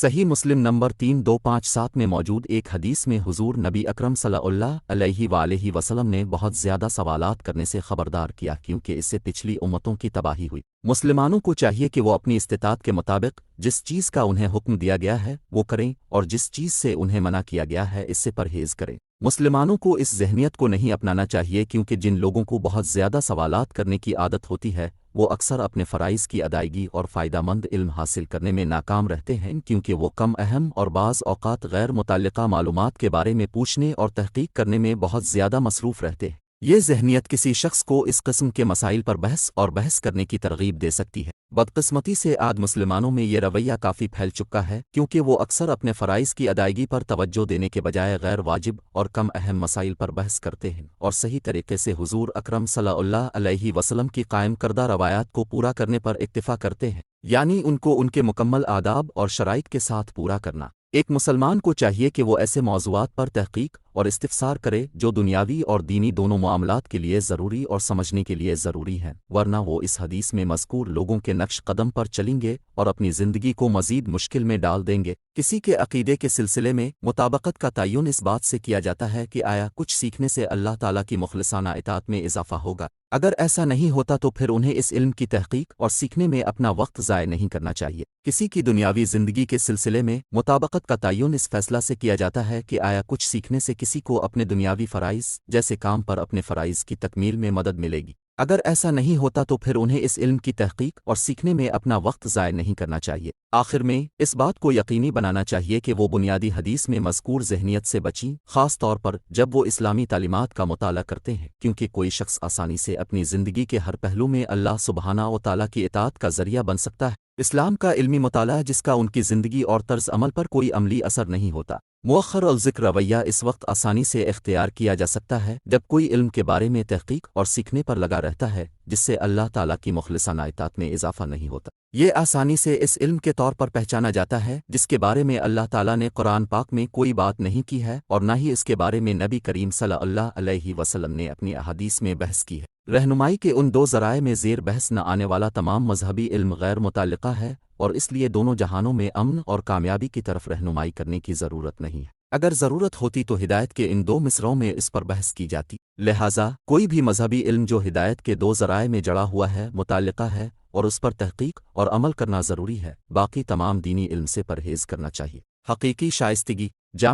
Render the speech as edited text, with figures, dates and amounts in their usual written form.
صحیح مسلم نمبر 3257 میں موجود ایک حدیث میں حضور نبی اکرم صلی اللہ علیہ وآلہ وسلم نے بہت زیادہ سوالات کرنے سے خبردار کیا کیونکہ اس سے پچھلی امتوں کی تباہی ہوئی۔ مسلمانوں کو چاہیے کہ وہ اپنی استطاعت کے مطابق جس چیز کا انہیں حکم دیا گیا ہے وہ کریں اور جس چیز سے انہیں منع کیا گیا ہے اس سے پرہیز کریں۔ مسلمانوں کو اس ذہنیت کو نہیں اپنانا چاہیے کیونکہ جن لوگوں کو بہت زیادہ سوالات کرنے کی عادت ہوتی ہے وہ اکثر اپنے فرائض کی ادائیگی اور فائدہ مند علم حاصل کرنے میں ناکام رہتے ہیں کیونکہ وہ کم اہم اور بعض اوقات غیر متعلقہ معلومات کے بارے میں پوچھنے اور تحقیق کرنے میں بہت زیادہ مصروف رہتے ہیں۔ یہ ذہنیت کسی شخص کو اس قسم کے مسائل پر بحث کرنے کی ترغیب دے سکتی ہے۔ بدقسمتی سے آج مسلمانوں میں یہ رویہ کافی پھیل چکا ہے کیونکہ وہ اکثر اپنے فرائض کی ادائیگی پر توجہ دینے کے بجائے غیر واجب اور کم اہم مسائل پر بحث کرتے ہیں اور صحیح طریقے سے حضور اکرم صلی اللہ علیہ وسلم کی قائم کردہ روایات کو پورا کرنے پر اکتفا کرتے ہیں، یعنی ان کو ان کے مکمل آداب اور شرائط کے ساتھ پورا کرنا۔ ایک مسلمان کو چاہیے کہ وہ ایسے موضوعات پر تحقیق اور استفسار کرے جو دنیاوی اور دینی دونوں معاملات کے لیے ضروری اور سمجھنے کے لیے ضروری ہیں، ورنہ وہ اس حدیث میں مذکور لوگوں کے نقش قدم پر چلیں گے اور اپنی زندگی کو مزید مشکل میں ڈال دیں گے۔ کسی کے عقیدے کے سلسلے میں مطابقت کا تعین اس بات سے کیا جاتا ہے کہ آیا کچھ سیکھنے سے اللہ تعالیٰ کی مخلصانہ اطاعت میں اضافہ ہوگا۔ اگر ایسا نہیں ہوتا تو پھر انہیں اس علم کی تحقیق اور سیکھنے میں اپنا وقت ضائع نہیں کرنا چاہیے۔ کسی کی دنیاوی زندگی کے سلسلے میں مطابقت کا تعین اس فیصلہ سے کیا جاتا ہے کہ آیا کچھ سیکھنے سے کسی کو اپنے دنیاوی فرائض جیسے کام پر اپنے فرائض کی تکمیل میں مدد ملے گی۔ اگر ایسا نہیں ہوتا تو پھر انہیں اس علم کی تحقیق اور سیکھنے میں اپنا وقت ضائع نہیں کرنا چاہیے۔ آخر میں اس بات کو یقینی بنانا چاہیے کہ وہ بنیادی حدیث میں مذکور ذہنیت سے بچیں، خاص طور پر جب وہ اسلامی تعلیمات کا مطالعہ کرتے ہیں، کیونکہ کوئی شخص آسانی سے اپنی زندگی کے ہر پہلو میں اللہ سبحانہ و تعالیٰ کی اطاعت کا ذریعہ بن سکتا ہے۔ اسلام کا علمی مطالعہ جس کا ان کی زندگی اور طرز عمل پر کوئی عملی اثر نہیں ہوتا، مؤخر الذکر رویہ اس وقت آسانی سے اختیار کیا جا سکتا ہے جب کوئی علم کے بارے میں تحقیق اور سیکھنے پر لگا رہتا ہے جس سے اللہ تعالیٰ کی مخلصانہ اطاعت میں اضافہ نہیں ہوتا۔ یہ آسانی سے اس علم کے طور پر پہچانا جاتا ہے جس کے بارے میں اللہ تعالیٰ نے قرآن پاک میں کوئی بات نہیں کی ہے اور نہ ہی اس کے بارے میں نبی کریم صلی اللہ علیہ وسلم نے اپنی احادیث میں بحث کی ہے۔ رہنمائی کے ان دو ذرائع میں زیر بحث نہ آنے والا تمام مذہبی علم غیر متعلقہ ہے اور اس لیے دونوں جہانوں میں امن اور کامیابی کی طرف رہنمائی کرنے کی ضرورت نہیں ہے۔ اگر ضرورت ہوتی تو ہدایت کے ان دو مصرعوں میں اس پر بحث کی جاتی۔ لہٰذا کوئی بھی مذہبی علم جو ہدایت کے دو ذرائع میں جڑا ہوا ہے متعلقہ ہے اور اس پر تحقیق اور عمل کرنا ضروری ہے، باقی تمام دینی علم سے پرہیز کرنا چاہیے۔ حقیقی شائستگی جامع